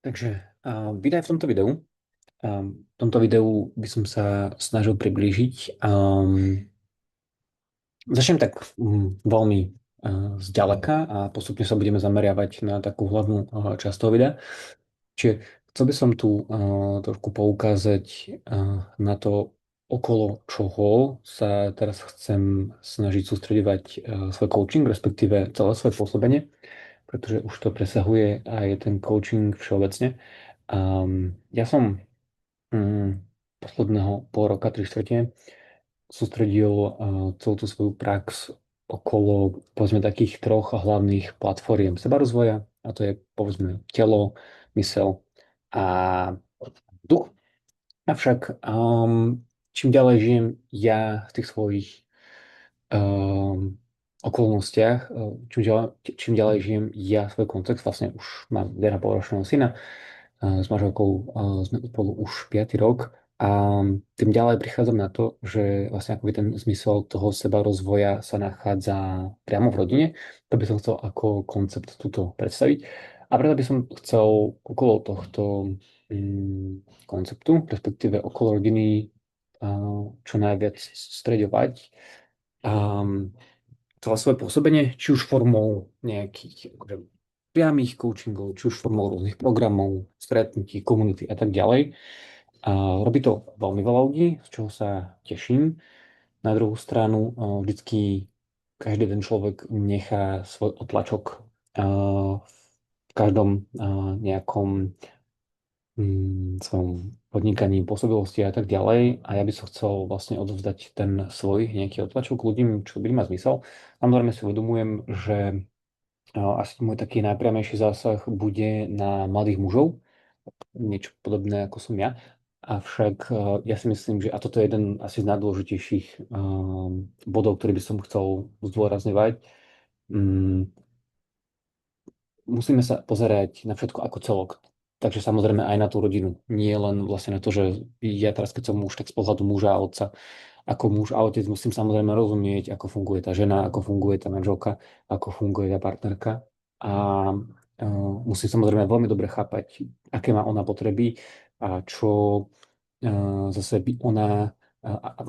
Takže vítaj v tomto videu. V tomto videu by som sa snažil priblížiť. Začnem tak veľmi zďaleka a postupne sa budeme zameriavať na takú hlavnú časť toho videa. Čiže chcel by som tu trošku poukázať na to, okolo čoho sa teraz chcem snažiť sústredovať svoj coaching, respektíve celé svoje pôsobenie, pretože už to presahuje aj ten coaching všeobecne. Ja som posledného pol roka, 3/4 sústredil celú tú svoju prax okolo, povedzme, takých troch hlavných platform sebarozvoja, a to je, povedzme, telo, mysel a duch. Avšak čím ďalej žijem ja v tých svojich um, okolnostiach, čím ďalej žijem ja svoj kontext, vlastne už mám 1,5-ročného syna, s manželkou sme spolu už 5. rok a tým ďalej prichádzam na to, že vlastne akoby ten zmysel toho seba rozvoja sa nachádza priamo v rodine. To by som chcel ako koncept tuto predstaviť. A preto by som chcel okolo tohto konceptu, respektíve okolo rodiny čo najviac stredovať celé svoje pôsobenie, či už formou nejakých akože, priamých coachingov, či už formou rôznych programov, stretnutí, komunity a tak ďalej. A robí to veľmi veľa ľudí, z čoho sa teším. Na druhú stranu vždycky každý ten človek nechá svoj otlačok v každom nejakom svojom podnikaní, pôsobilosti a tak ďalej. A ja by som chcel vlastne odovzdať ten svoj nejaký otlačok ľuďom, čo by má zmysel. Samozrejme si uvedomujem, že asi môj taký najpriamejší zásah bude na mladých mužov, niečo podobné ako som ja. Avšak ja si myslím, že a toto je jeden asi z najdôležitejších bodov, ktorý by som chcel zdôrazňovať. Mm, Musíme sa pozerať na všetko ako celok. Takže samozrejme aj na tú rodinu. Nie len vlastne na to, že ja teraz, keď som muž, tak z pohľadu muža a otca, ako muž a otec musím samozrejme rozumieť, ako funguje tá žena, ako funguje tá manželka, ako funguje tá partnerka. A musím samozrejme veľmi dobre chápať, aké má ona potreby a čo zase by ona,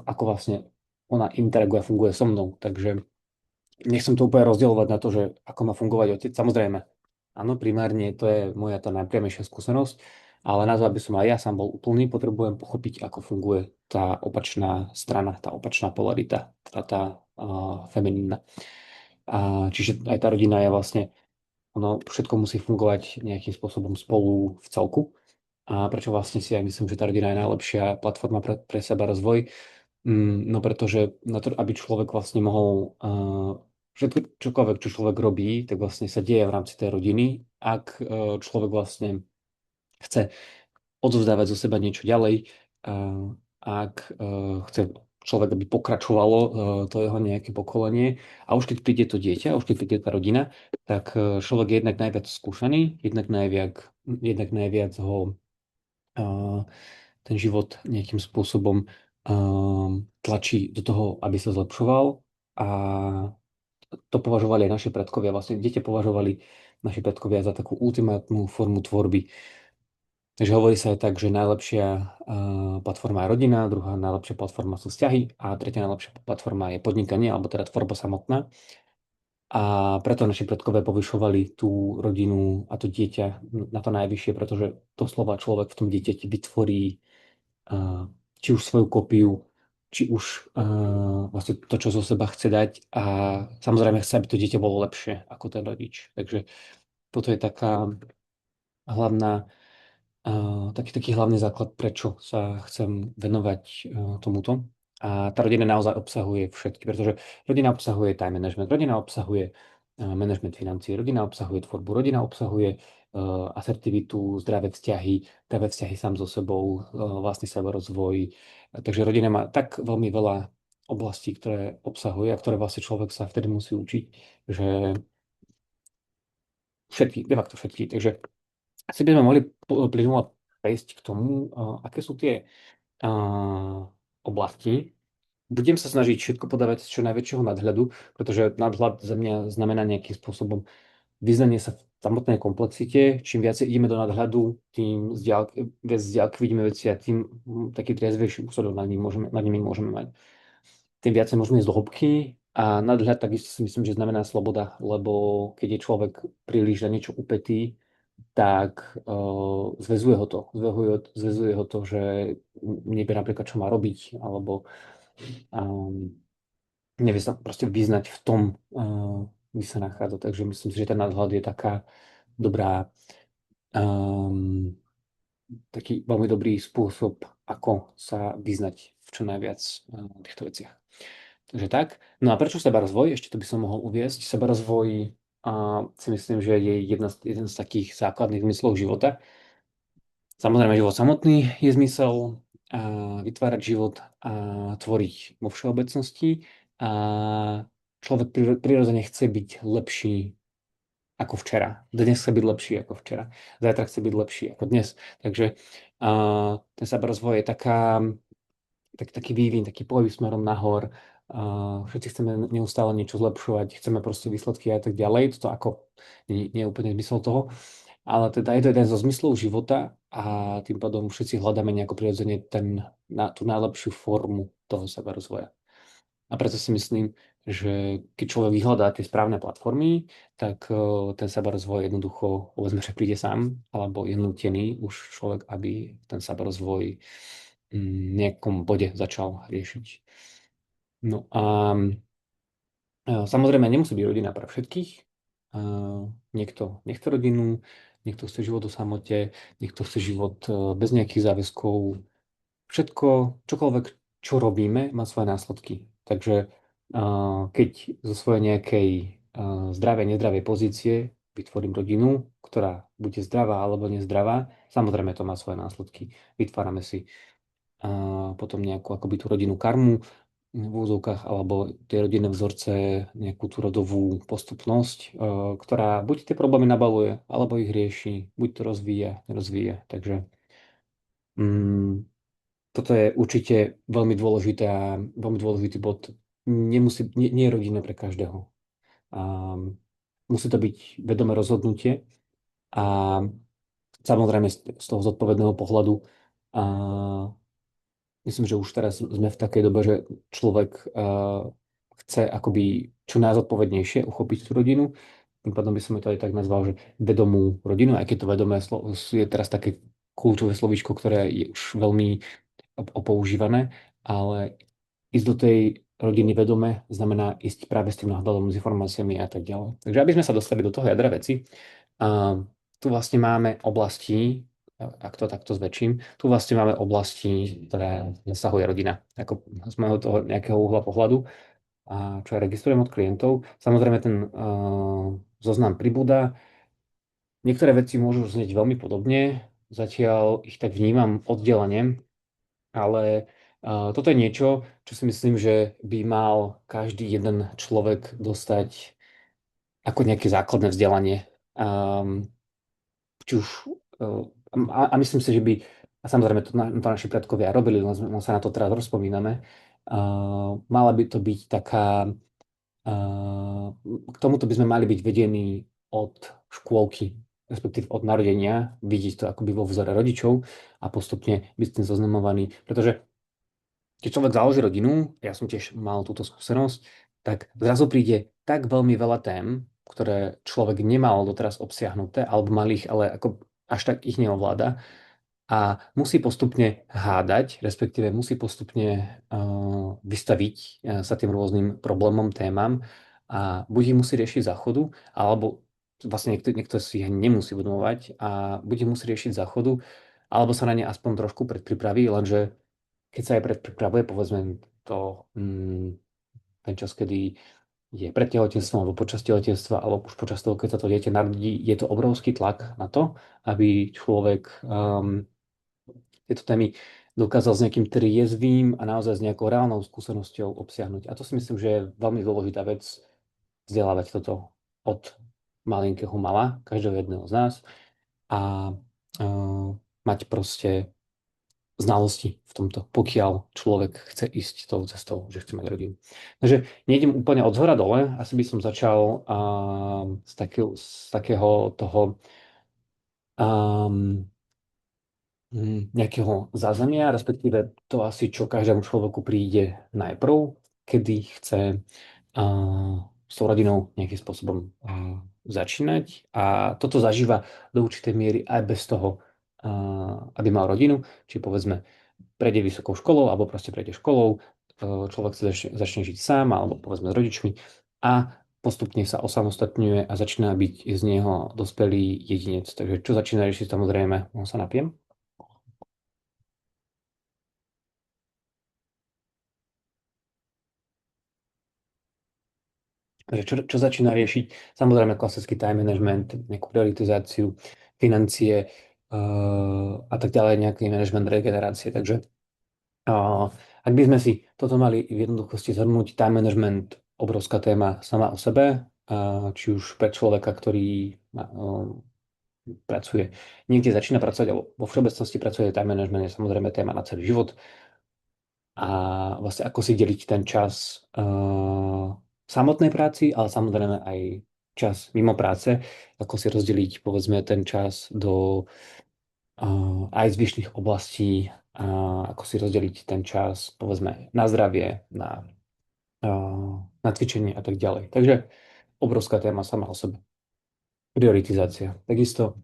ako vlastne ona interaguje a funguje so mnou. Takže nechcem to úplne rozdielovať na to, že ako má fungovať otec. Samozrejme, áno, primárne to je moja tá najpriamejšia skúsenosť, ale na to, aby som aj ja sám bol úplný, potrebujem pochopiť, ako funguje tá opačná strana, tá opačná polarita, tá feminínna. Čiže aj tá rodina je vlastne, ono všetko musí fungovať nejakým spôsobom spolu v celku. A prečo vlastne si aj myslím, že tá rodina je najlepšia platforma pre seba rozvoj? No pretože na to, aby človek vlastne mohol všetko, čokoľvek, čo človek robí, tak vlastne sa deje v rámci tej rodiny. Ak človek vlastne chce odovzdávať zo seba niečo ďalej, ak chce človek, aby pokračovalo to jeho nejaké pokolenie a už keď príde to dieťa, už keď príde tá rodina, tak človek je jednak najviac skúšaný, jednak najviac ho ten život nejakým spôsobom tlačí do toho, aby sa zlepšoval, a to považovali aj naši predkovia. Vlastne dieťa považovali naši predkovia za takú ultimátnu formu tvorby. Takže hovorí sa aj tak, že najlepšia platforma je rodina, druhá najlepšia platforma sú vzťahy a tretia najlepšia platforma je podnikanie, alebo teda tvorba samotná. A preto naši predkovia povyšovali tú rodinu a to dieťa na to najvyššie, pretože doslova človek v tom dieťati vytvorí či už svoju kópiu, či už vlastne to, čo zo seba chce dať, a samozrejme chce, aby to dieťa bolo lepšie ako ten rodič. Takže toto je hlavná, taký hlavný základ, prečo sa chcem venovať tomuto. A tá rodina naozaj obsahuje všetky, pretože rodina obsahuje time management, rodina obsahuje management financií, rodina obsahuje tvorbu, rodina obsahuje asertivitu, zdravé vzťahy sám so sebou, vlastný sebarozvoj. Takže rodina má tak veľmi veľa oblastí, ktoré obsahuje a ktoré vlastne človek sa vtedy musí učiť, že všetky, de facto všetky. Takže asi by sme mohli plynulo prejsť k tomu, aké sú tie oblasti. Budem sa snažiť všetko podávať z čo najväčšieho nadhľadu, pretože nadhľad za mňa znamená nejakým spôsobom vyznanie sa v samotnej komplexite. Čím viacej ideme do nadhľadu, tým viac z diaľky vidíme veci a tým taký triezvejší úsudok nad nimi môžeme mať. Tým viacej môžeme ísť do hĺbky a nadhľad takisto si myslím, že znamená sloboda, lebo keď je človek príliš na niečo upätý, tak zväzuje ho to. Zväzuje ho to, že nevie napríklad, čo má robiť, alebo um, nevie sa proste vyznať v tom, kde sa nachádza. Takže myslím si, že ten nadhľad je taká dobrá, um, taký veľmi dobrý spôsob, ako sa vyznať v čo najviac týchto veciach. Takže tak. No a prečo sebarozvoj? Ešte to by som mohol uviesť. Sebarozvoj si myslím, že je jeden z takých základných zmyslov života. Samozrejme, život samotný je zmysel, vytvárať život a tvoriť vo všeobecnosti. A človek prirodzene chce byť lepší ako včera. Dnes chce byť lepší ako včera. Zajtra chce byť lepší ako dnes. Takže ten sebarozvoj je taký vývin, taký pohyb smerom nahor. Všetci chceme neustále niečo zlepšovať, chceme proste výsledky a tak ďalej. Toto ako nie je úplne zmysel toho. Ale teda je to jeden zo zmyslov života a tým pádom všetci hľadáme nejako prirodzene tú najlepšiu formu toho sebarozvoja. A preto si myslím, že keď človek vyhľadá tie správne platformy, tak ten sebarozvoj jednoducho, povedzme, že príde sám, alebo je nútený už človek, aby ten sebarozvoj v nejakom bode začal riešiť. No a samozrejme nemusí byť rodina pre všetkých. Niekto nechce rodinu, niekto chce život o samote, niekto chce život bez nejakých záväzkov. Všetko, čokoľvek, čo robíme, má svoje následky. Takže keď zo svojej nejakej zdravej, nezdravej pozície vytvorím rodinu, ktorá bude zdravá alebo nezdravá, samozrejme to má svoje následky. Vytvárame si potom nejakú akoby tú rodinnú karmu v úzovkách alebo tie rodinné vzorce, nejakú tú rodovú postupnosť, ktorá buď tie problémy nabaluje, alebo ich rieši, buď to rozvíja, nerozvíja. Takže toto je určite veľmi dôležitý bod. Nie je rodina pre každého. Musí to byť vedomé rozhodnutie a samozrejme z toho zodpovedného pohľadu myslím, že už teraz sme v takej dobe, že človek chce akoby čo najzodpovednejšie uchopiť tú rodinu. Tým pádom by som to aj tak nazval, že vedomú rodinu, aj keď to vedomé je teraz také kľúčové slovíčko, ktoré je už veľmi opoužívané, ale ísť do tej rodiny vedome znamená ísť práve s tým náhľadom, s informáciami a tak ďalej. Takže aby sme sa dostali do toho jadra veci, tu vlastne máme oblasti, ak to takto zväčším, tu vlastne máme oblasti, ktoré zasahuje rodina, ako z môjho toho nejakého uhla pohľadu, a čo ja registrujem od klientov. Samozrejme ten zoznam pribúda. Niektoré veci môžu znieť veľmi podobne, zatiaľ ich tak vnímam oddelenie, ale toto je niečo, čo si myslím, že by mal každý jeden človek dostať ako nejaké základné vzdelanie. Či už, a myslím si, že by, a samozrejme to naši predkovia robili, len sa na to teraz rozpomíname, mala by to byť taká, k tomuto by sme mali byť vedení od škôlky, respektíve od narodenia, vidieť to akoby vo vzore rodičov a postupne byť s tým zoznamovaný, pretože keď človek založí rodinu, ja som tiež mal túto skúsenosť, tak zrazu príde tak veľmi veľa tém, ktoré človek nemal doteraz obsiahnuté, alebo mal ich, ale ako až tak ich neovláda. A musí postupne hádať, respektíve musí postupne vystaviť sa tým rôznym problémom, témam a buď ich musí riešiť záchodu, alebo vlastne niekto si ich nemusí uvedomovať a bude musieť riešiť záchodu, alebo sa na ne aspoň trošku predpripraví, lenže keď sa aj predpripravuje, povedzme to, ten čas, kedy je pred tehotenstvom alebo počas tehotenstva, alebo už počas toho, keď sa to dieťa narodí, je to obrovský tlak na to, aby človek tieto témy dokázal s nejakým triezvým a naozaj s nejakou reálnou skúsenosťou obsiahnuť. A to si myslím, že je veľmi dôležitá vec vzdelávať toto od malinkého mala, každého jedného z nás a mať proste znalosti v tomto, pokiaľ človek chce ísť tou cestou, že chce mať rodinu. Takže nejdem úplne od zhora dole, asi by som začal z takého toho um, nejakého zázemia, respektíve to asi, čo každému človeku príde najprv, kedy chce s tou rodinou nejakým spôsobom začínať. A toto zažíva do určitej miery aj bez toho, aby mal rodinu, či povedzme prejde vysokou školou, alebo proste prejde školou, človek sa začne žiť sám, alebo povedzme s rodičmi a postupne sa osamostatňuje a začína byť z neho dospelý jedinec. Takže čo začína riešiť, samozrejme, on sa napiem. Takže čo začína riešiť? Samozrejme klasický time management, nejakú prioritizáciu, financie a tak ďalej, nejaký management regenerácie. Takže ak by sme si toto mali v jednoduchosti zhrnúť, time management, obrovská téma sama o sebe, či už pre človeka, ktorý pracuje, niekde začína pracovať, alebo vo všeobecnosti pracuje, time management je samozrejme téma na celý život a vlastne ako si deliť ten čas v samotnej práci, ale samozrejme aj čas mimo práce, ako si rozdeliť povedzme ten čas do aj zvyšných oblastí, ako si rozdeliť ten čas povedzme na zdravie, na cvičenie a tak ďalej. Takže obrovská téma sama o sebe. Prioritizácia. Takisto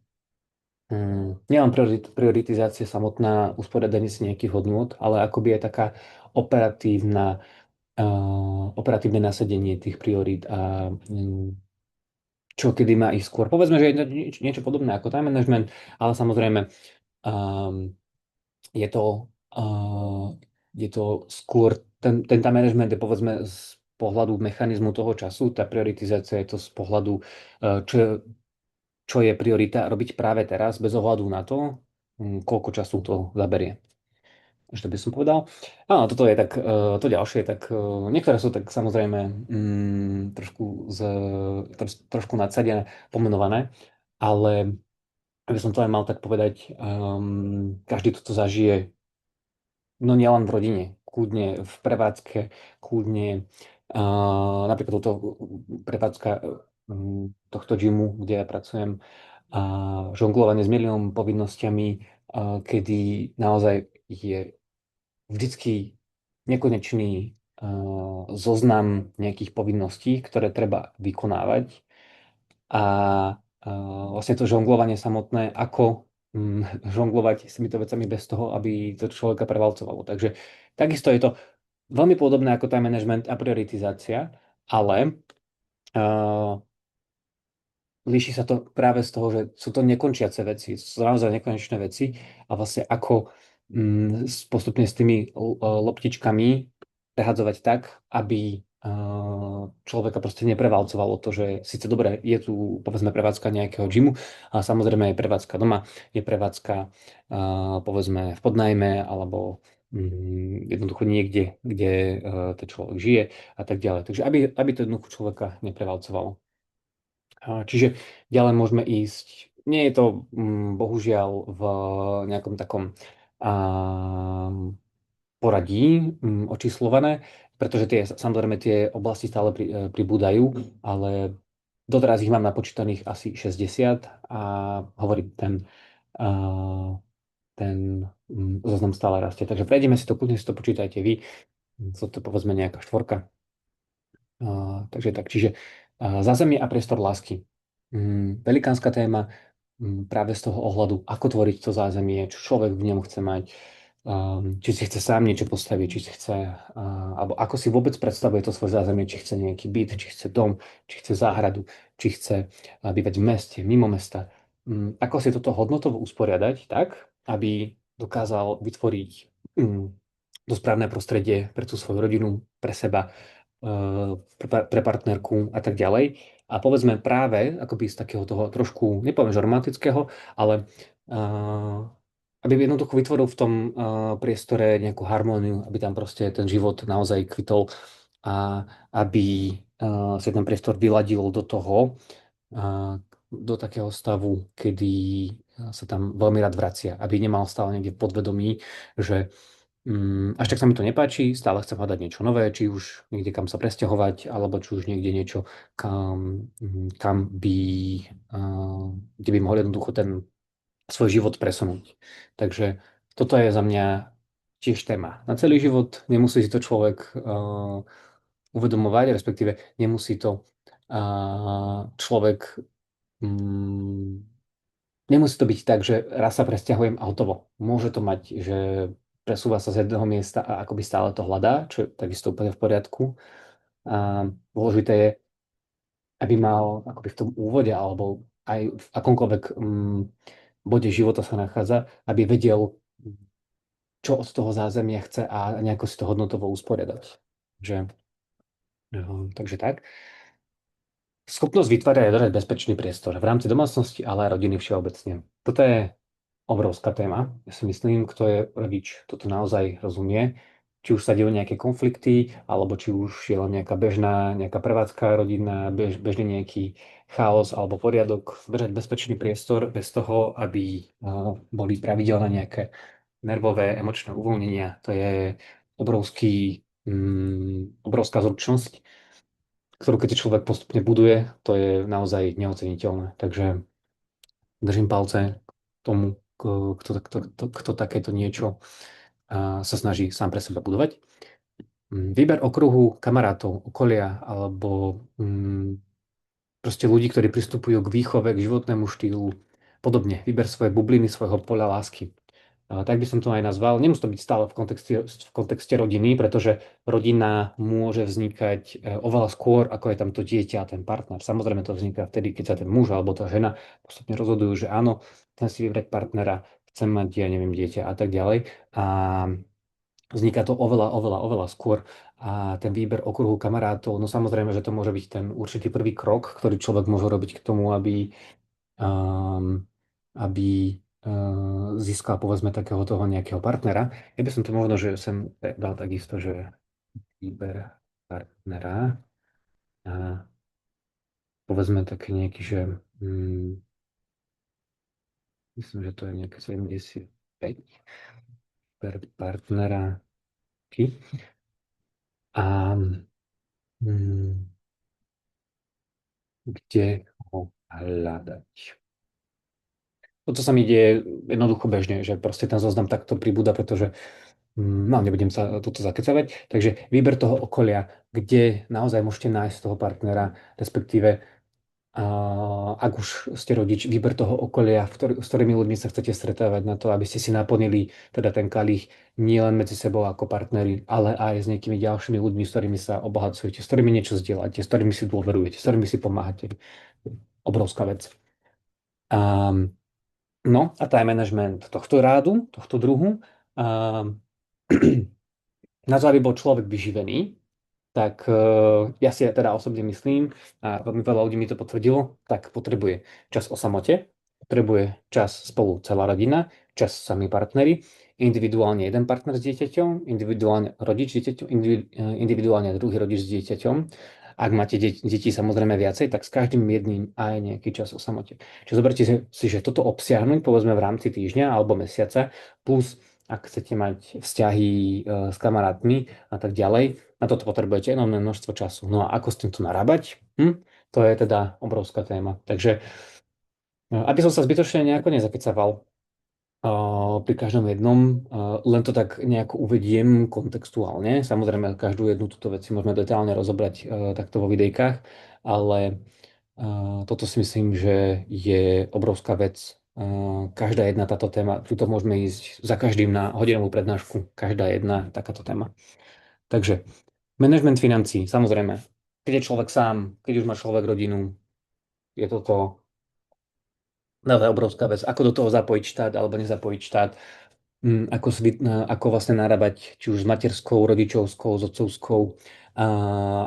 nielen prioritizácia samotná, usporiadanie si nejakých hodnôt, ale akoby je taká operatívne nasadenie tých priorít a čo kedy má ísť skôr. Povedzme, že je to niečo podobné ako time management, ale samozrejme um, je to, uh, je to skôr, ten time management je povedzme z pohľadu mechanizmu toho času, tá prioritizácia je to z pohľadu, čo je priorita robiť práve teraz, bez ohľadu na to, koľko času to zaberie. Ešte by som povedal. Áno, toto je tak, to ďalšie, tak niektoré sú tak samozrejme trošku nadsadené, pomenované, ale aby som to aj mal tak povedať, každý toto zažije, no nielen v rodine, kľudne v prevádzke, kľudne napríklad toto prevádzka tohto gymu, kde ja pracujem, a žonglovanie s miliónom povinnosťami, kedy naozaj je vždycky nekonečný zoznam nejakých povinností, ktoré treba vykonávať a vlastne to žonglovanie samotné, ako žonglovať s týmito vecami bez toho, aby to človeka prevalcovalo. Takže takisto je to veľmi podobné ako time management a prioritizácia, ale líši sa to práve z toho, že sú to nekončiace veci, sú naozaj nekonečné veci a vlastne ako postupne s tými loptičkami prehadzovať tak, aby človeka proste neprevalcovalo to, že síce dobre, je tu povedzme prevádzka nejakého gymu, a samozrejme je prevádzka doma, je prevádzka povedzme v podnajme alebo jednoducho niekde, kde ten človek žije a tak ďalej. Takže aby to jednoducho človeka neprevalcovalo. Čiže ďalej môžeme ísť. Nie je to bohužiaľ v nejakom takom poradí očíslované, pretože samozrejme tie oblasti stále pribúdajú, ale doteraz ich mám napočítaných asi 60 a hovorím, ten zoznam stále rastie. Takže prejdeme si to, kľudne si to počítajte vy. Sú to povedzme nejaká štvorka. Takže tak, čiže zázemie a priestor lásky. Velikánska téma práve z toho ohľadu, ako tvoriť to zázemie, čo človek v ňom chce mať, či si chce sám niečo postaviť, či si chce, alebo ako si vôbec predstavuje to svoje zázemie, či chce nejaký byt, či chce dom, či chce záhradu, či chce bývať v meste, mimo mesta. Ako si toto hodnotovo usporiadať tak, aby dokázal vytvoriť to správne prostredie pre tú svoju rodinu, pre seba, pre partnerku a tak ďalej. A povedzme práve akoby z takého toho trošku, nepoviem, že romantického, ale aby jednoducho vytvoril v tom priestore nejakú harmóniu, aby tam proste ten život naozaj kvitol a aby sa ten priestor vyladil do toho, do takého stavu, kedy sa tam veľmi rád vracia, aby nemal stále niekde v podvedomí, že až tak sa mi to nepáči, stále chcem hľadať niečo nové, či už niekde kam sa presťahovať, alebo či už niekde niečo, kam by, kde by mohol jednoducho ten svoj život presunúť. Takže toto je za mňa tiež téma. Na celý život nemusí si to človek uvedomovať, respektíve nemusí to človek mm, nemusí to byť tak, že raz sa presťahujem a hotovo. Môže to mať, že presúva sa z jedného miesta a akoby stále to hľadá, čo je takisto úplne v poriadku. A dôležité je, aby mal akoby v tom úvode alebo aj v akomkoľvek bode života sa nachádza, aby vedel, čo od toho zázemia chce a nejako si to hodnotovo usporiadať. Že, takže tak. Schopnosť vytvárať a držať bezpečný priestor v rámci domácnosti, ale aj rodiny všeobecne. Toto je obrovská téma. Ja si myslím, kto je rodič, toto naozaj rozumie. Či už sa dejú nejaké konflikty, alebo či už je len nejaká bežná, nejaká prevádzka rodinná, bežný nejaký chaos alebo poriadok, držať bezpečný priestor bez toho, aby boli pravidelné nejaké nervové, emočné uvoľnenia. To je obrovská zručnosť, ktorú keď človek postupne buduje, to je naozaj neoceniteľné. Takže držím palce tomu, kto takéto niečo sa snaží sám pre seba budovať. Výber okruhu kamarátov, okolia alebo proste ľudí, ktorí pristupujú k výchove, k životnému štýlu, podobne. Vyber svoje bubliny, svojho poľa lásky. Tak by som to aj nazval. Nemusí to byť stále v kontexte rodiny, pretože rodina môže vznikať oveľa skôr, ako je tam to dieťa a ten partner. Samozrejme to vzniká vtedy, keď sa ten muž alebo tá žena postupne rozhodujú, že áno, chcem si vybrať partnera, chcem mať, ja neviem, dieťa a tak ďalej. A vzniká to oveľa, oveľa, oveľa skôr. A ten výber okruhu kamarátov, no samozrejme, že to môže byť ten určitý prvý krok, ktorý človek môže robiť k tomu, um, aby získal povedzme takého toho nejakého partnera. Ja by som to možno, že sem dal takisto, že výber partnera a povedzme taký nejaký, že myslím, že to je nejaké 75 per partnera a kde ho hľadať. Toto sa mi deje jednoducho bežne, že proste ten zoznam takto pribúda, pretože no, nebudem sa toto zakecavať. Takže výber toho okolia, kde naozaj môžete nájsť toho partnera, respektíve ak už ste rodič, výber toho okolia, s ktorými ľuďmi sa chcete stretávať na to, aby ste si naplnili teda ten kalich nielen medzi sebou ako partneri, ale aj s nejakými ďalšími ľuďmi, s ktorými sa obohacujete, s ktorými niečo zdieľate, s ktorými si dôverujete, s ktorými si pomáhate. Obrovská vec. No a time management tohto rádu, tohto druhu. Na to, aby bol človek vyživený, tak ja si teda osobne myslím, a veľmi veľa ľudí mi to potvrdilo, tak potrebuje čas o samote, potrebuje čas spolu celá rodina, čas sami partneri, individuálne jeden partner s dieťaťom, individuálne rodič s dieťaťom, individuálne druhý rodič s dieťaťom. Ak máte deti samozrejme viacej, tak s každým jedným aj nejaký čas o samote. Čiže zoberte si, že toto obsiahnuť povedzme v rámci týždňa alebo mesiaca, plus ak chcete mať vzťahy s kamarátmi a tak ďalej, na toto potrebujete enormné množstvo času. No a ako s týmto narábať? To je teda obrovská téma. Takže aby som sa zbytočne nejako nezakecaval pri každom jednom, len to tak nejako uvediem kontextuálne. Samozrejme, každú jednu túto vec si môžeme detailne rozobrať takto vo videjkách, ale toto si myslím, že je obrovská vec. Každá jedna táto téma, tuto môžeme ísť za každým na hodinovú prednášku, každá jedna takáto téma. Takže management financií, samozrejme, keď je človek sám, keď už má človek rodinu, je toto naozaj obrovská vec. Ako do toho zapojiť štát alebo nezapojiť štát, ako vlastne narábať či už s materskou, rodičovskou, s otcovskou,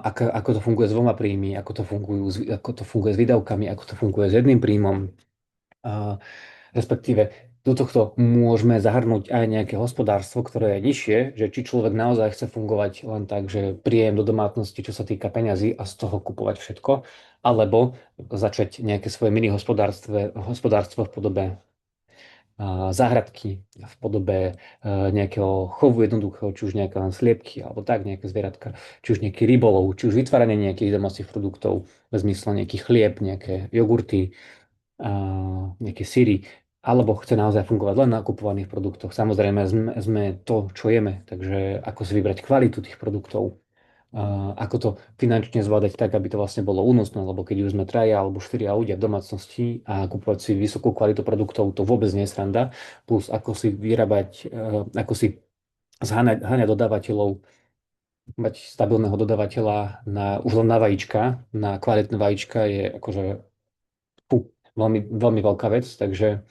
ako to funguje s dvoma príjmy, ako to funguje s výdavkami, ako to funguje s jedným príjmom, respektíve Do tohto môžeme zahrnúť aj nejaké hospodárstvo, ktoré je nižšie, že či človek naozaj chce fungovať len tak, že príjem do domácnosti, čo sa týka peňazí a z toho kupovať všetko, alebo začať nejaké svoje mini hospodárstvo v podobe záhradky, v podobe nejakého chovu jednoduchého, či už nejaké len sliepky, alebo tak, nejaké zvieratka, či už nejaký rybolov, či už vytváranie nejakých domácich produktov, v zmysle nejaký chlieb, nejaké jogurty, nejaké syry, alebo chce naozaj fungovať len na kupovaných produktoch. Samozrejme, sme to, čo jeme, takže ako si vybrať kvalitu tých produktov, ako to finančne zvládať tak, aby to vlastne bolo únosné, lebo keď už sme traja alebo štyria ľudia v domácnosti a kupovať si vysokú kvalitu produktov, to vôbec nie je sranda, plus ako si vyrábať, ako si zháňať dodávateľov, mať stabilného dodávateľa už len na vajíčka, na kvalitné vajíčka je akože veľmi, veľmi veľká vec, takže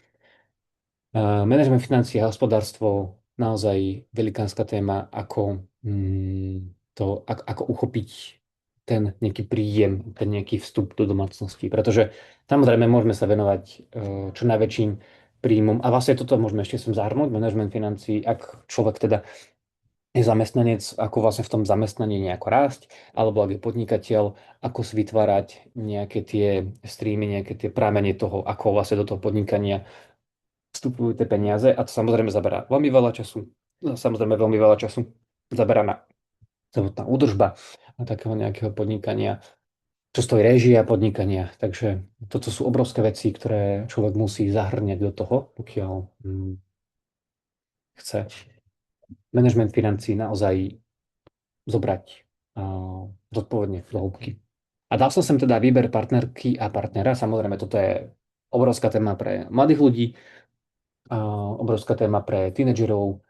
manažment financií a hospodárstvo naozaj velikánska téma, ako uchopiť ten nejaký príjem, ten nejaký vstup do domácnosti. Pretože samozrejme môžeme sa venovať čo najväčším príjmom. A vlastne toto môžeme ešte sem zahrnúť, manažment financií, ak človek teda je zamestnanec, ako vlastne v tom zamestnaní nejako rásť, alebo ak je podnikateľ, ako si vytvárať nejaké tie streamy, nejaké tie prámenie toho, ako vlastne do toho podnikania vstupujú tie peniaze a to samozrejme zaberá veľmi veľa času. Samozrejme veľmi veľa času zaberá na samotná údržba a takého nejakého podnikania, čo stojí réžia podnikania. Takže toto sú obrovské veci, ktoré človek musí zahrňať do toho, pokiaľ chce manažment financií naozaj zobrať zodpovedne do hĺbky. A dal som sem teda výber partnerky a partnera. Samozrejme, toto je obrovská téma pre mladých ľudí, obrovská téma pre tínedžerov.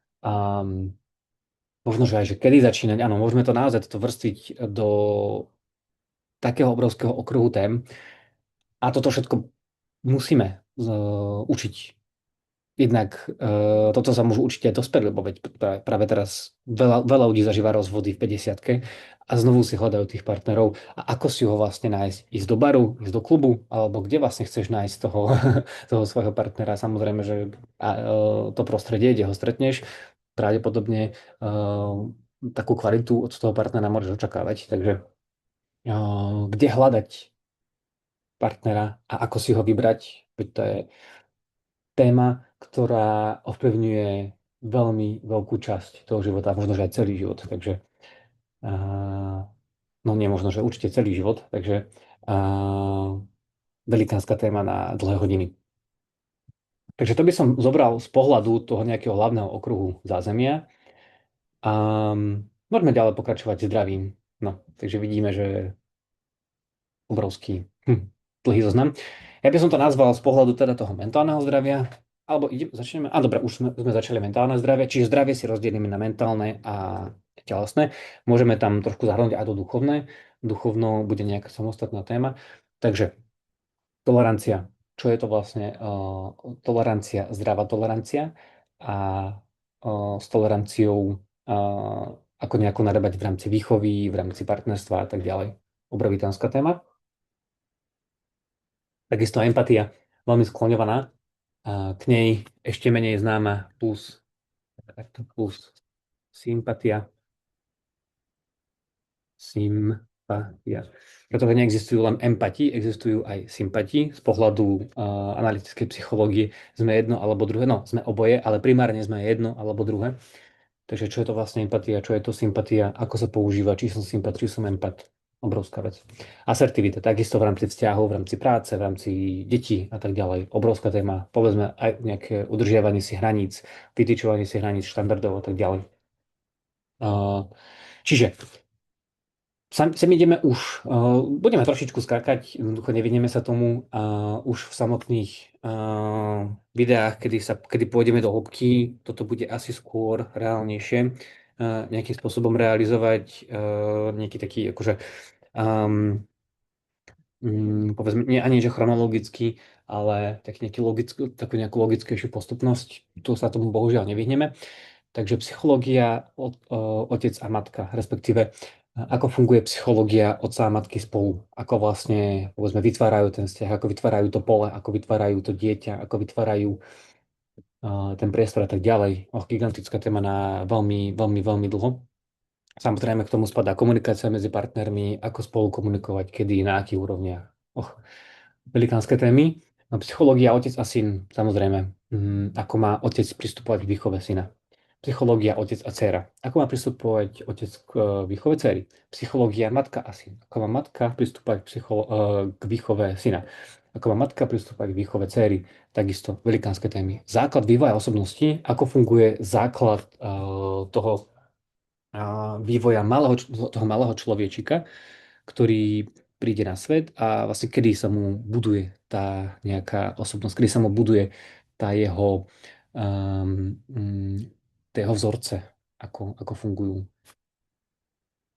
Možno, že aj, že kedy začínať. Áno, môžeme to naozaj toto vrstiť do takého obrovského okruhu tém. A toto všetko musíme učiť. Jednak toto sa môžu učiť aj dospelí, lebo veď práve teraz veľa ľudí zažíva rozvody v 50-ke a znovu si hľadajú tých partnerov. A ako si ho vlastne nájsť? Ísť do baru, ísť do klubu? Alebo kde vlastne chceš nájsť toho, toho svojho partnera? Samozrejme, že to prostredie, kde ho stretneš, pravdepodobne takú kvalitu od toho partnera môžeš očakávať. Takže kde hľadať partnera a ako si ho vybrať? Veď to je téma, ktorá ovplyvňuje veľmi veľkú časť toho života, možno, že aj celý život. Takže, no nie možno, že určite celý život, takže velikánska téma na dlhé hodiny. Takže to by som zobral z pohľadu toho nejakého hlavného okruhu zázemia. Môžeme ďalej pokračovať zdravím. No, takže vidíme, že obrovský dlhý zoznam. Ja by som to nazval z pohľadu teda toho mentálneho zdravia, alebo začneme, dobre, už sme začali mentálne zdravie, čiže zdravie si rozdelíme na mentálne a telesné. Môžeme tam trošku zahrnúť aj to duchovné. Duchovno bude nejaká samostatná téma. Takže tolerancia. Čo je to vlastne tolerancia, zdravá tolerancia a s toleranciou ako nejako narábať v rámci výchovy, v rámci partnerstva a tak ďalej. Obrovitánska téma. Takisto empatia, veľmi skloňovaná. K nej ešte menej známa plus sympatia. Sympatia. Pretože neexistujú len empati, existujú aj sympati. Z pohľadu analytickej psychológie sme jedno alebo druhé. No, sme oboje, ale primárne sme jedno alebo druhé. Takže čo je to vlastne empatia, čo je to sympatia, ako sa používa, či som sympat, či som empat. Obrovská vec. Asertivita, takisto v rámci vzťahov, v rámci práce, v rámci detí a tak ďalej. Obrovská téma. Povedzme aj nejaké udržiavanie si hraníc, vytýčovanie si hraníc, štandardov a tak ďalej. Čiže sem ideme už, budeme trošičku skákať, jednoducho nevyhneme sa tomu už v samotných videách, kedy pôjdeme do hĺbky, toto bude asi skôr reálnejšie, nejakým spôsobom realizovať nejaký taký, akože povedzme, nie ani že chronologicky, ale takú nejakú logickejšiu postupnosť, tu sa tomu bohužiaľ nevyhneme. Takže psychológia, otec a matka, respektíve ako funguje psychológia otca a matky spolu, ako vlastne, povedzme, vytvárajú ten vzťah, ako vytvárajú to pole, ako vytvárajú to dieťa, ako vytvárajú ten priestor a tak ďalej. Gigantická téma na veľmi, veľmi, veľmi dlho. Samozrejme k tomu spadá komunikácia medzi partnermi, ako spolu komunikovať, kedy, na akých úrovniach. Och, velikánske témy. No, psychológia otec a syn, samozrejme. Ako má otec pristupovať k výchove syna. Psychológia otec a dcéra. Ako má pristupovať otec k výchove dcery. Psychológia matka a syn. Ako má matka pristupovať k výchove syna. Ako má matka pristupovať k výchove dcery. Takisto velikánske témy. Základ vývoja osobnosti. Ako funguje základ toho vývoja toho malého človečika, ktorý príde na svet a vlastne kedy sa mu buduje tá nejaká osobnosť, kedy sa mu buduje tá jeho, tie jeho vzorce, ako fungujú.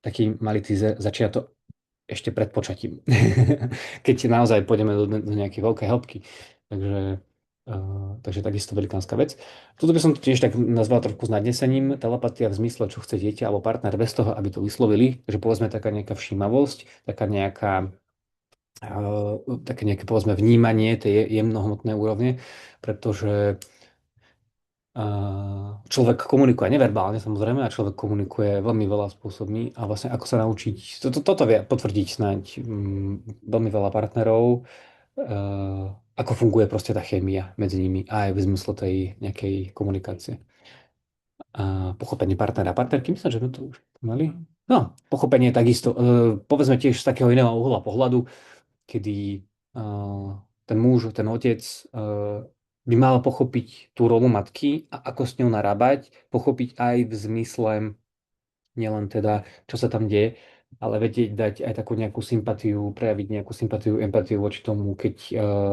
Taký malý teaser, začína to ešte pred počatím. Keď naozaj pôjdeme do nejakej veľkej hĺbky. Takže, takže takisto velikánska vec. Toto by som to tiež tak nazval trošku s nadnesením. Telepatia v zmysle, čo chce dieťa alebo partner bez toho, aby to vyslovili. Takže povedzme taká nejaká všímavosť, také nejaké povedzme vnímanie tej jemnohmotnej úrovne, pretože človek komunikuje neverbálne samozrejme a človek komunikuje veľmi veľa spôsobmi a vlastne ako sa naučiť, toto vie potvrdiť snáď veľmi veľa partnerov, ako funguje proste tá chémia medzi nimi aj v zmysle tej nejakej komunikácie. A pochopenie partnera a partnerky, myslím, že sme to už mali. No, pochopenie takisto, povedzme tiež z takého iného uhla pohľadu, kedy ten muž, ten otec by mal pochopiť tú rolu matky a ako s ňou narábať, pochopiť aj v zmysle nielen teda, čo sa tam deje, ale vedieť dať aj takú nejakú sympatiu, prejaviť nejakú sympatiu, empatiu voči tomu, keď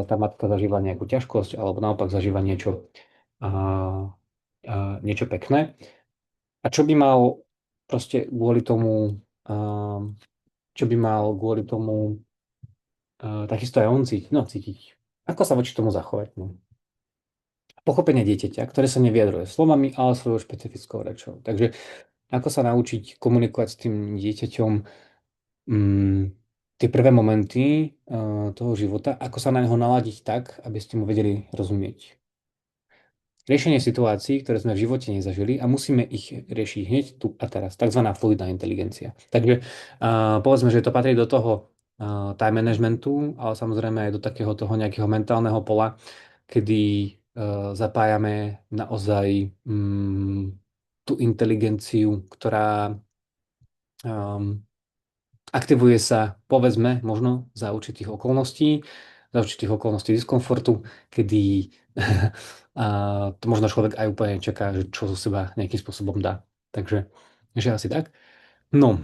tá matka zažíva nejakú ťažkosť alebo naopak zažíva uh, niečo pekné. A čo by mal proste kvôli tomu, uh, čo by mal kvôli tomu takisto aj on cítiť. Ako sa voči tomu zachovať? No. Pochopenie dieťaťa, ktoré sa nevyjadruje slovami, ale svojou špecifickou rečou. Takže ako sa naučiť komunikovať s tým dieťaťom mm, tie prvé momenty toho života, ako sa na neho naladiť tak, aby ste mu vedeli rozumieť. Riešenie situácií, ktoré sme v živote nezažili a musíme ich riešiť hneď tu a teraz. Takzvaná fluidná inteligencia. Takže povedzme, že to patrí do toho time managementu, ale samozrejme aj do takého toho nejakého mentálneho pola, kedy zapájame naozaj tú inteligenciu, ktorá aktivuje sa, povedzme, možno za určitých okolností diskomfortu, kedy to možno človek aj úplne čaká, že čo zo seba nejakým spôsobom dá. Takže, že asi tak. No,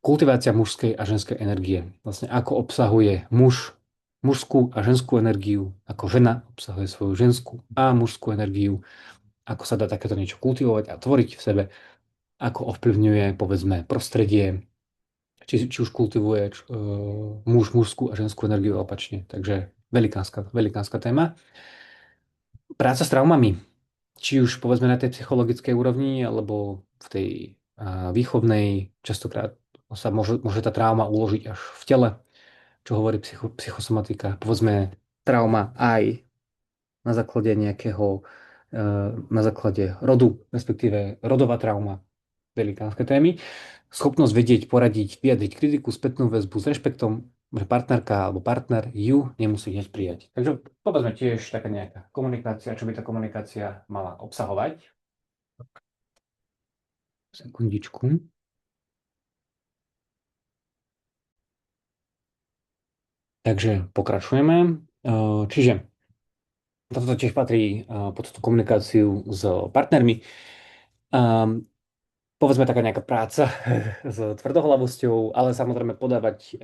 kultivácia mužskej a ženskej energie. Vlastne ako obsahuje muž mužskú a ženskú energiu, ako žena obsahuje svoju ženskú a mužskú energiu, ako sa dá takéto niečo kultivovať a tvoriť v sebe, ako ovplyvňuje, povedzme, prostredie, či už kultivuje muž mužskú a ženskú energiu opačne. Takže velikánska téma. Práca s traumami, či už povedzme na tej psychologickej úrovni, alebo v tej výchovnej, častokrát sa môže tá trauma uložiť až v tele, čo hovorí psychosomatika. Povedzme trauma aj na základe na základe rodu, respektíve rodová trauma, velikánske témy. Schopnosť vedieť, poradiť, vyjadriť kritiku, spätnú väzbu s rešpektom, že partnerka alebo partner ju nemusí hneď prijať. Takže povedzme tiež taká nejaká komunikácia, čo by tá komunikácia mala obsahovať. Sekundičku. Takže pokračujeme. Čiže toto tiež patrí pod tú komunikáciu s partnermi. Povedzme taká nejaká práca s tvrdohlavosťou, ale samozrejme podávať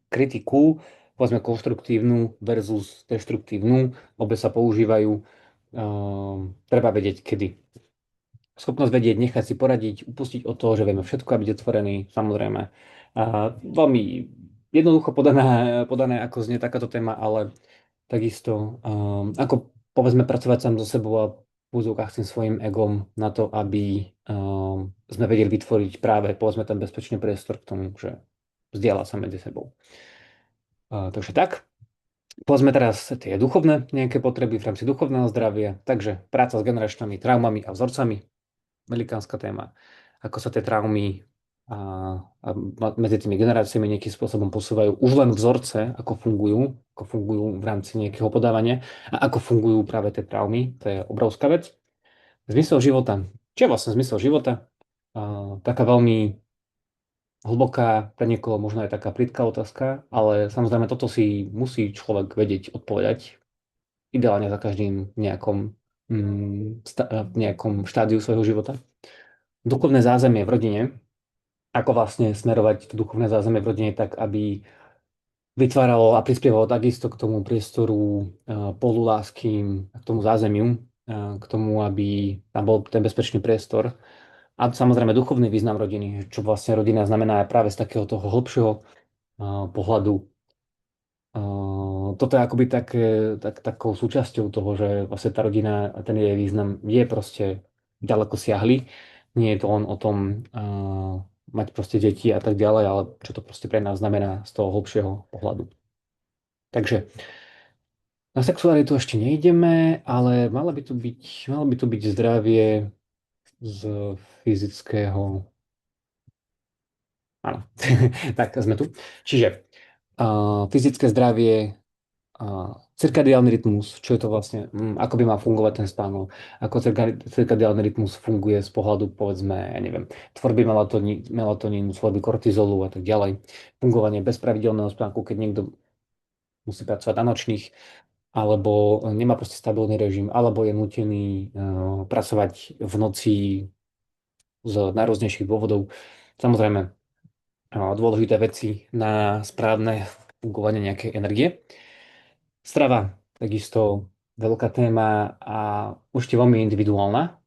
kritiku, povedzme konštruktívnu versus deštruktívnu, obe sa používajú. Treba vedieť, kedy. Schopnosť vedieť, nechať si poradiť, upustiť od toho, že vieme všetko a byť otvorený, samozrejme. Veľmi jednoducho podané, ako znie takáto téma, ale takisto, ako povedzme pracovať sám so sebou a v úzovkách s tým svojim egom na to, aby sme vedeli vytvoriť práve, povedzme, ten bezpečný priestor k tomu, že zdieľa sa medzi sebou. Takže tak. Povedzme teraz tie duchovné nejaké potreby v rámci duchovného zdravia, takže práca s generačnými traumami a vzorcami, velikánska téma. Ako sa tie traumy medzi tými generáciami nejakým spôsobom posúvajú. Už len vzorce, ako fungujú v rámci nejakého podávania a ako fungujú práve tie traumy, to je obrovská vec. Zmysel života. Čo je vlastne zmysel života? Taká veľmi hlboká, pre niekoho možno aj taká plitká otázka, ale samozrejme toto si musí človek vedieť odpovedať ideálne za každým v nejakom štádiu svojho života. Duchovné zázemie v rodine, ako vlastne smerovať to duchovné zázemie v rodine tak, aby vytváralo a prispievalo takisto k tomu priestoru polulásky, k tomu zázemiu, k tomu, aby tam bol ten bezpečný priestor. A samozrejme duchovný význam rodiny, čo vlastne rodina znamená aj práve z takého toho hlbšieho pohľadu. Toto je akoby takou súčasťou toho, že vlastne tá rodina a ten jej význam je proste ďaleko siahly. Nie je to len o tom mať proste deti a tak ďalej, ale čo to proste pre nás znamená z toho hlbšieho pohľadu. Takže na sexualitu ešte nejdeme, ale malo by tu byť zdravie z fyzického. Áno, tak sme tu. Čiže fyzické zdravie, cirkadiálny rytmus, čo je to vlastne, ako by mal fungovať ten spánok, ako cirkadiálny rytmus funguje z pohľadu, povedzme, ja neviem, tvorby melatonínu, tvorby kortizolu a tak ďalej, fungovanie bez pravidelného spánku, keď niekto musí pracovať na nočných, alebo nemá proste stabilný režim, alebo je nutený pracovať v noci z najrôznejších dôvodov. Samozrejme, dôležité veci na správne fungovanie nejakej energie. Strava, takisto veľká téma a určite veľmi individuálna.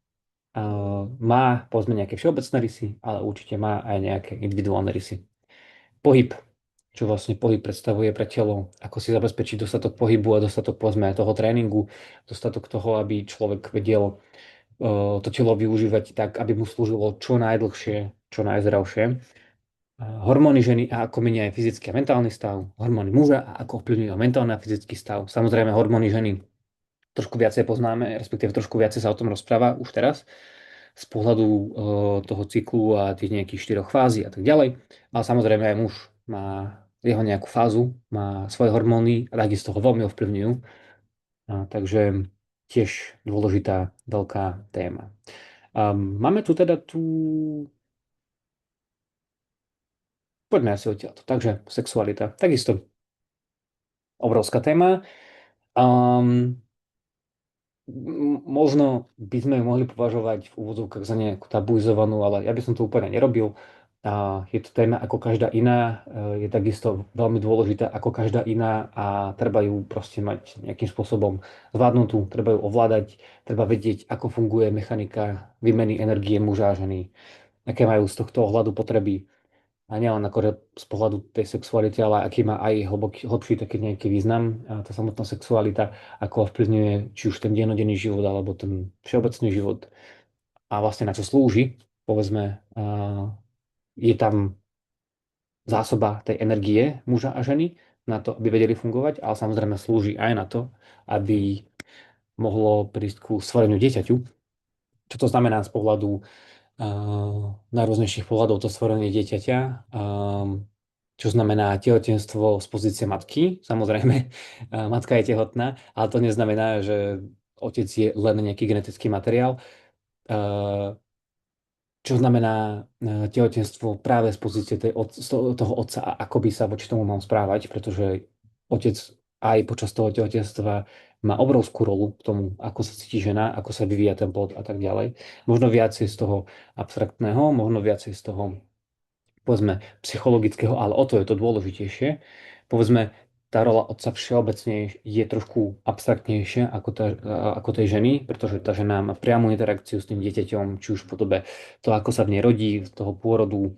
Má, povedzme, nejaké všeobecné rysy, ale určite má aj nejaké individuálne rysy. Pohyb, čo vlastne pohyb predstavuje pre telo, ako si zabezpečiť dostatok pohybu a dostatok, povedzme, toho tréningu, dostatok toho, aby človek vedel to telo využívať tak, aby mu slúžilo čo najdlhšie, čo najzdravšie. Hormóny ženy a ako menia aj fyzický a mentálny stav, hormóny muža a ako ovplyvňujú mentálny a fyzický stav. Samozrejme, hormóny ženy trošku viacej poznáme, respektíve trošku viacej sa o tom rozpráva už teraz z pohľadu toho cyklu a tých nejakých 4 fází a tak ďalej. Ale samozrejme aj muž má jeho nejakú fázu, má svoje hormóny a takisto ho veľmi ovplyvňujú. Takže tiež dôležitá veľká téma. Máme tu teda poďme asi odtiaľto. Takže sexualita. Takisto obrovská téma. Um, Možno by sme ju mohli považovať v úvodzovkách za nejakú tabuizovanú, ale ja by som to úplne nerobil. Je to téma ako každá iná, je takisto veľmi dôležitá ako každá iná a treba ju proste mať nejakým spôsobom zvládnutú, treba ju ovládať, treba vedieť, ako funguje mechanika výmeny energie muža a ženy, aké majú z tohto ohľadu potreby. A nielen akože z pohľadu tej sexuality, ale aký má aj hlbší taký nejaký význam, tá samotná sexualita, ako ovplyvňuje či už ten dennodenný život, alebo ten všeobecný život a vlastne na čo slúži. Povedzme, je tam zásoba tej energie muža a ženy na to, aby vedeli fungovať, ale samozrejme slúži aj na to, aby mohlo prísť ku stvoreniu dieťaťu. Čo to znamená z pohľadu najrôznejších pohľadov to stvorenie dieťaťa, čo znamená tehotenstvo z pozície matky. Samozrejme, matka je tehotná, ale to neznamená, že otec je len nejaký genetický materiál. Čo znamená tehotenstvo práve z pozície toho otca a ako by sa voči tomu mal správať, pretože otec aj počas toho tehotenstva má obrovskú rolu k tomu, ako sa cíti žena, ako sa vyvíja ten plod a tak ďalej. Možno viacej z toho abstraktného, možno viacej z toho, povedzme, psychologického, ale o to je to dôležitejšie. Povedzme, tá rola otca všeobecne je trošku abstraktnejšia ako tej ženy, pretože tá žena má priamu interakciu s tým dieťaťom, či už v podobe toho, ako sa v nej rodí, z toho pôrodu,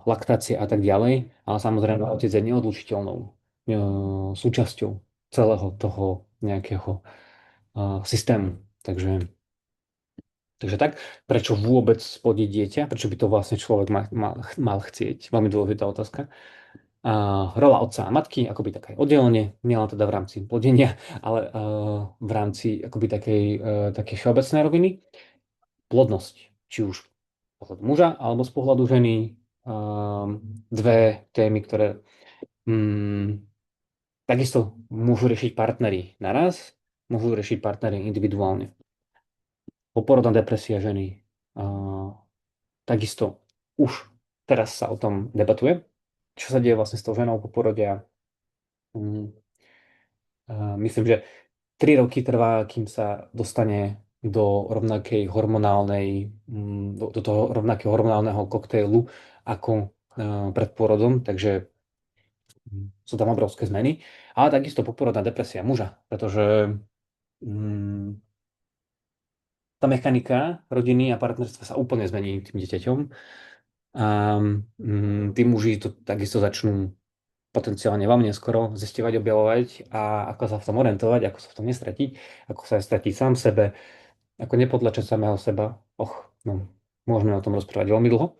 laktácie a tak ďalej. Ale samozrejme, otec je neodlučiteľnou súčasťou celého toho nejakého systému. Takže tak, prečo vôbec splodiť dieťa? Prečo by to vlastne človek mal chcieť? Veľmi dôležitá otázka. rola otca a matky, akoby také oddelenie, nielen teda v rámci plodenia, ale v rámci akoby takej všeobecnej roviny. Plodnosť, či už z pohľadu muža alebo z pohľadu ženy. Dve témy, ktoré mm, takisto môžu riešiť partneri naraz, môžu riešiť partneri individuálne. Poporodná depresia ženy. Takisto už teraz sa o tom debatuje, čo sa deje vlastne s tou ženou po porode. Mm, Myslím, že 3 roky trvá, kým sa dostane do rovnakej hormonálnej, do toho rovnakého hormonálneho koktejlu ako pred pôrodom, takže sú tam obrovské zmeny. Ale takisto poporodná depresia muža, pretože mm, tá mechanika rodiny a partnerstva sa úplne zmení tým dieťaťom. A tí muži to takisto začnú potenciálne veľmi neskoro zisťovať, objavovať a ako sa v tom orientovať, ako sa v tom nestratiť, ako sa stratiť sám v sebe, ako nepodľačať samého seba. No, môžeme o tom rozprávať veľmi dlho.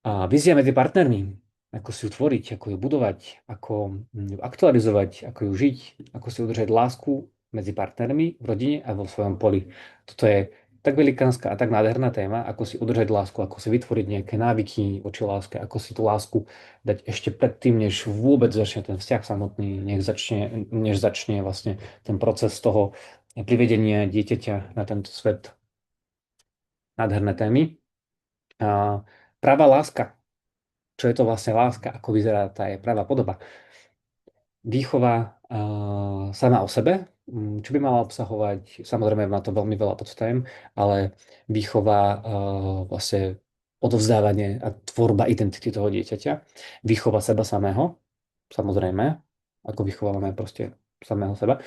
A vízia medzi partnermi, ako si ju tvoriť, ako ju budovať, ako ju aktualizovať, ako ju žiť, ako si udržať lásku medzi partnermi v rodine a vo svojom poli. Toto je tak velikánska a tak nádherná téma, ako si udržať lásku, ako si vytvoriť nejaké návyky voči láske, ako si tú lásku dať ešte predtým, než vôbec začne ten vzťah samotný, než začne vlastne ten proces toho privedenia dieťaťa na tento svet. Nádherné témy. A práva láska. Čo je to vlastne láska? Ako vyzerá tá je pravá podoba? Výchova sama o sebe, čo by mala obsahovať, samozrejme má to veľmi veľa podtém, ale výchova vlastne odovzdávanie a tvorba identity toho dieťaťa, výchova seba samého, samozrejme, ako vychovávame proste samého seba.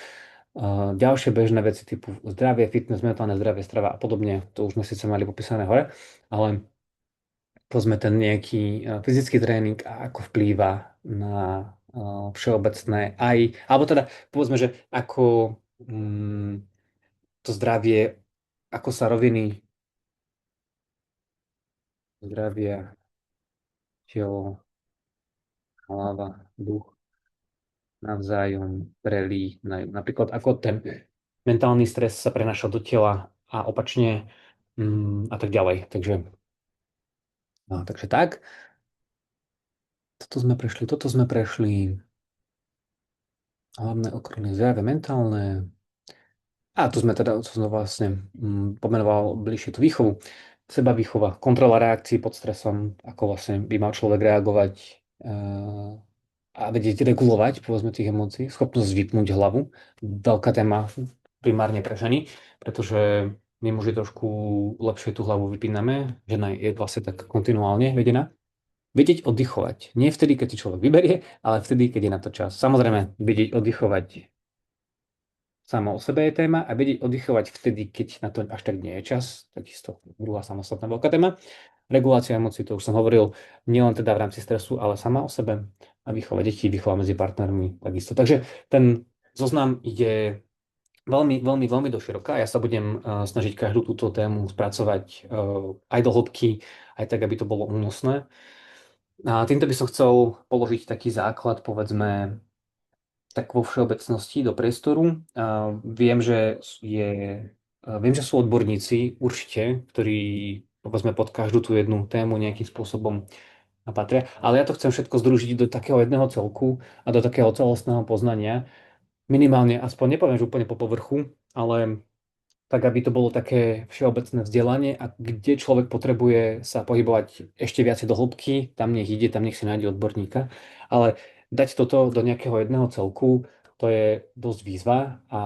Ďalšie bežné veci typu zdravie, fitness, mentálne zdravie, strava a podobne, to už sme síce mali popísané hore, ale povedzme ten nejaký fyzický tréning a ako vplýva na všeobecné aj, alebo teda povedzme, že ako to zdravie, ako sa roviny zdravia, telo, hlava, duch navzájom prelínajú. Napríklad ako ten mentálny stres sa prenáša do tela a opačne a tak ďalej. Takže tak. Toto sme prešli. Hlavné okruhy zdravia mentálne. A tu som vlastne pomenoval bližšie tú výchovu. Seba výchova, kontrola reakcií pod stresom, ako vlastne by mal človek reagovať a vedieť regulovať, povedzme, tých emócií, schopnosť vypnúť hlavu. Veľká téma primárne pre ženy, pretože my muži trošku lepšie tú hlavu vypíname, žena je vlastne tak kontinuálne vedená. Vedieť oddychovať. Nie vtedy, keď si človek vyberie, ale vtedy, keď je na to čas. Samozrejme, vedieť oddychovať samo o sebe je téma a vedieť oddychovať vtedy, keď na to až tak nie je čas. Takisto druhá samostatná veľká téma. Regulácia emócií, to už som hovoril, nielen teda v rámci stresu, ale sama o sebe a výchova detí, výchova medzi partnermi takisto. Takže ten zoznam ide veľmi, veľmi, veľmi doširoka. Ja sa budem snažiť každú túto tému spracovať aj do hĺbky, aj tak, aby to bolo únosné. A týmto by som chcel položiť taký základ, povedzme, tak vo všeobecnosti do priestoru. Viem, že sú odborníci určite, ktorí povedzme pod každú tú jednu tému nejakým spôsobom patria, ale ja to chcem všetko združiť do takého jedného celku a do takého celostného poznania. Minimálne, aspoň nepoviem, že úplne po povrchu, ale tak aby to bolo také všeobecné vzdelanie a kde človek potrebuje sa pohybovať ešte viacej do hĺbky, tam nech ide, tam nech si nájde odborníka. Ale dať toto do nejakého jedného celku, to je dosť výzva a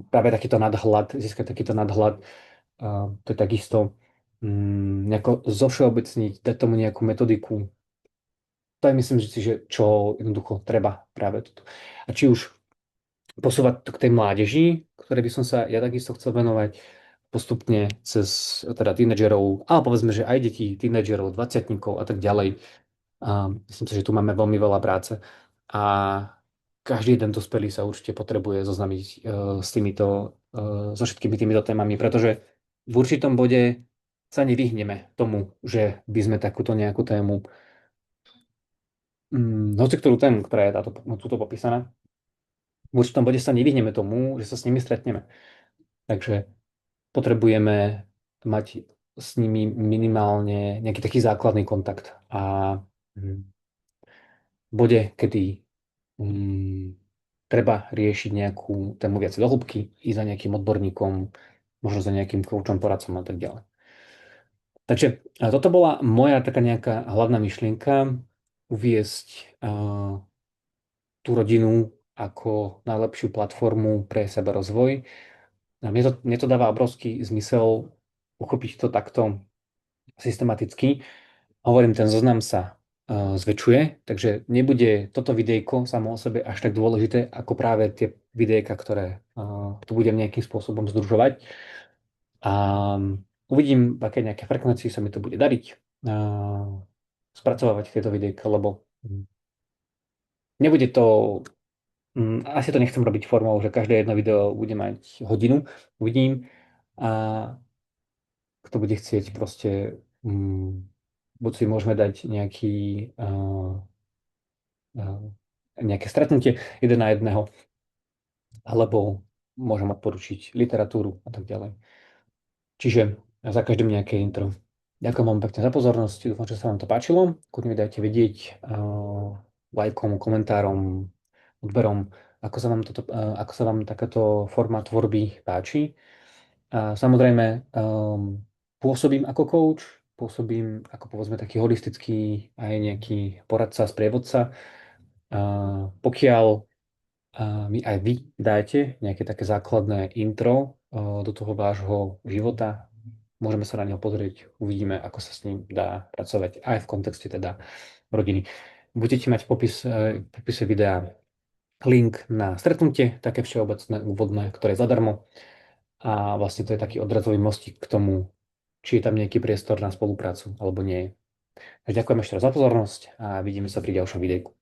práve takýto nadhľad, získať takýto nadhľad, to je takisto nejako zovšeobecniť, dať tomu nejakú metodiku. To je myslím si, že čo jednoducho treba práve toto. A či už posúvať to k tej mládeži, ktoré by som sa ja takisto chcel venovať postupne cez teda tínedžerov, ale povedzme, že aj detí, tínedžerov, dvadsiatnikov a tak ďalej. A myslím si, že tu máme veľmi veľa práce a každý jeden dospelý sa určite potrebuje zoznamiť so všetkými týmito témami, pretože v určitom bode sa nevyhneme tomu, že by sme takúto nejakú tému hoci ktorú tému, ktorá je túto popísaná, v určitom bode sa nevyhneme tomu, že sa s nimi stretneme. Takže potrebujeme mať s nimi minimálne nejaký taký základný kontakt. A v bode, kedy mm, treba riešiť nejakú tému viac do hĺbky, ísť za nejakým odborníkom, možno za nejakým koučom, poradcom a tak ďalej. Takže toto bola moja taká nejaká hlavná myšlienka, uviesť tú rodinu ako najlepšiu platformu pre seberozvoj. A mne to dáva obrovský zmysel uchopiť to takto systematicky. Hovorím, ten zoznam sa zväčšuje, takže nebude toto videjko samo o sebe až tak dôležité, ako práve tie videjka, ktoré tu budem nejakým spôsobom združovať. A uvidím, v akej nejaké frekvencii sa mi to bude dariť spracovávať tieto videjka, lebo nebude to, asi to nechcem robiť formou, že každé jedno video bude mať hodinu, uvidím. A kto bude chcieť proste, buď si môžeme dať nejaké stretnutie jeden na jedného, alebo môžem odporučiť literatúru a tak ďalej. Čiže za každým nejaké intro. Ďakujem vám pekne za pozornosť, dúfam, že sa vám to páčilo. Kľudne mi dajte vedieť lajkom, komentárom, odberom, ako sa vám takáto forma tvorby páči. A samozrejme, pôsobím ako coach, pôsobím ako povedzme taký holistický aj nejaký poradca, sprievodca. Pokiaľ mi aj vy dáte nejaké také základné intro do toho vášho života, môžeme sa na neho pozrieť, uvidíme, ako sa s ním dá pracovať aj v kontexte teda rodiny. Budete mať v popise videa link na stretnutie, také všeobecné, úvodné, ktoré je zadarmo. A vlastne to je taký odrazový mostík k tomu, či je tam nejaký priestor na spoluprácu alebo nie je. Takže ďakujem ešte raz za pozornosť a vidíme sa pri ďalšom videjku.